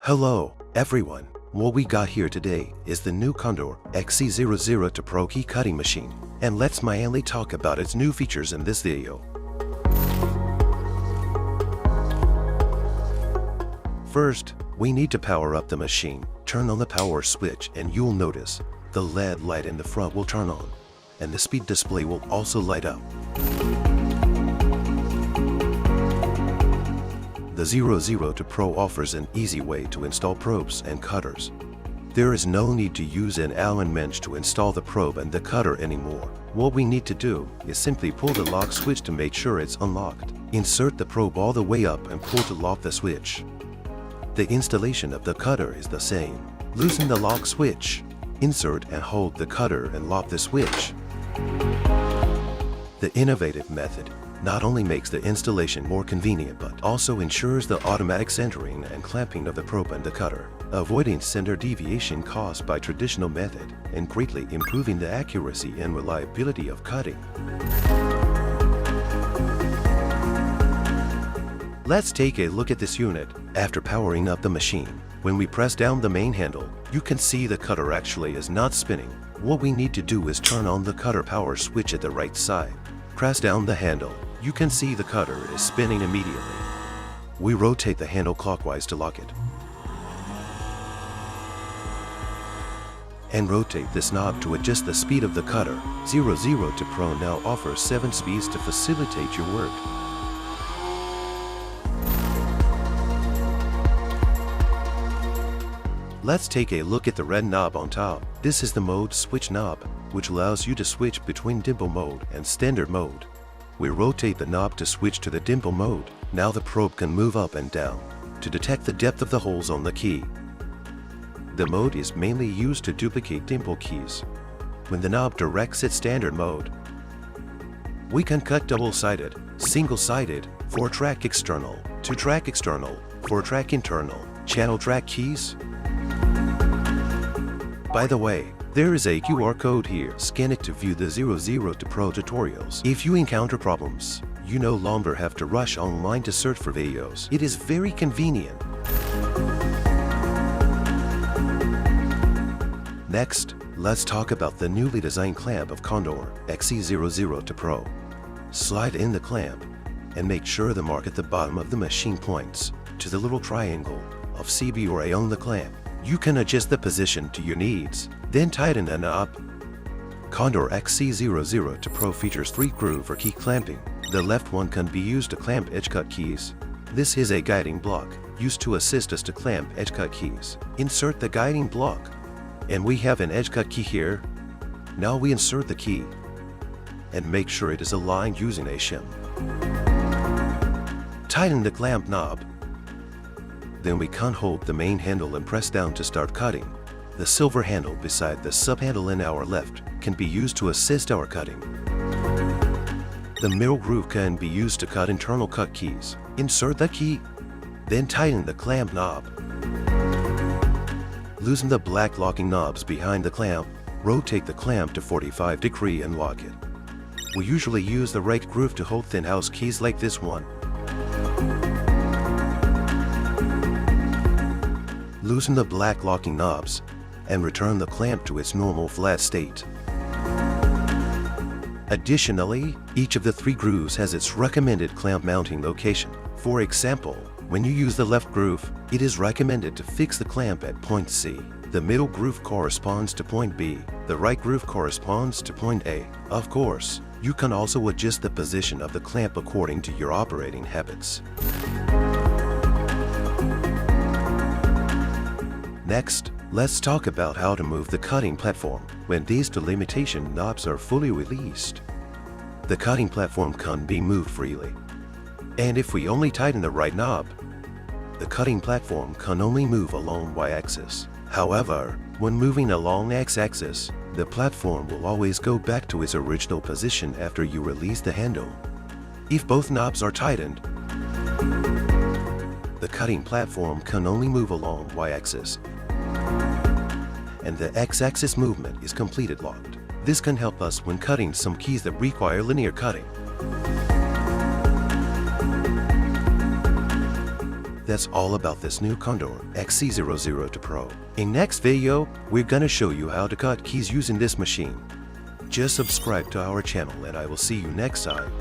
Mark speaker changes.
Speaker 1: Hello, everyone. What we got here today is the new CONDOR XC002 Pro key cutting machine, and let's mainly talk about its new features in this video. First, we need to power up the machine. Turn on the power switch and you'll notice the LED light in the front will turn on, and the speed display will also light up. The 002 Pro offers an easy way to install probes and cutters. There is no need to use an Allen wrench to install the probe and the cutter anymore. What we need to do is simply pull the lock switch to make sure it's unlocked. Insert the probe all the way up and pull to lock the switch. The installation of the cutter is the same. Loosen the lock switch. Insert and hold the cutter and lock the switch. The innovative method not only makes the installation more convenient but also ensures the automatic centering and clamping of the probe and the cutter, avoiding center deviation caused by traditional method and greatly improving the accuracy and reliability of cutting. Let's take a look at this unit. After powering up the machine, when we press down the main handle, you can see the cutter actually is not spinning. What we need to do is turn on the cutter power switch at the right side. Press down the handle. You can see the cutter is spinning immediately. We rotate the handle clockwise to lock it. And rotate this knob to adjust the speed of the cutter. 002 Pro now offers 7 speeds to facilitate your work. Let's take a look at the red knob on top. This is the mode switch knob, which allows you to switch between dimple mode and standard mode. We rotate the knob to switch to the dimple mode. Now the probe can move up and down to detect the depth of the holes on the key. The mode is mainly used to duplicate dimple keys. When the knob directs its standard mode, we can cut double-sided, single-sided, 4-track external, 2-track external, 4-track internal, channel track keys. By the way, there is a QR code here. Scan it to view the 002 Pro tutorials. If you encounter problems, you no longer have to rush online to search for videos. It is very convenient. Next, let's talk about the newly designed clamp of CONDOR XC002 Pro. Slide in the clamp and make sure the mark at the bottom of the machine points to the little triangle of CB or A on the clamp. You can adjust the position to your needs, then tighten the knob. CONDOR XC002 Pro features 3 grooves for key clamping. The left one can be used to clamp edge cut keys. This is a guiding block used to assist us to clamp edge cut keys. Insert the guiding block, and we have an edge cut key here. Now we insert the key and make sure it is aligned using a shim. Tighten the clamp knob. Then we can hold the main handle and press down to start cutting. The silver handle beside the sub-handle in our left can be used to assist our cutting. The middle groove can be used to cut internal cut keys. Insert the key, then tighten the clamp knob. Loosen the black locking knobs behind the clamp. Rotate the clamp to 45 degrees and lock it. We usually use the right groove to hold thin house keys like this one. Loosen the black locking knobs and return the clamp to its normal flat state. Additionally, each of the 3 grooves has its recommended clamp mounting location. For example, when you use the left groove, it is recommended to fix the clamp at point C. The middle groove corresponds to point B. The right groove corresponds to point A. Of course, you can also adjust the position of the clamp according to your operating habits. Next, let's talk about how to move the cutting platform when these delimitation knobs are fully released. The cutting platform can be moved freely. And if we only tighten the right knob, the cutting platform can only move along y-axis. However, when moving along x-axis, the platform will always go back to its original position after you release the handle. If both knobs are tightened, the cutting platform can only move along y-axis, and the x-axis movement is completed locked. This can help us when cutting some keys that require linear cutting. That's all about this new CONDOR XC002 Pro. In next video, we're gonna show you how to cut keys using this machine. Just subscribe to our channel and I will see you next time.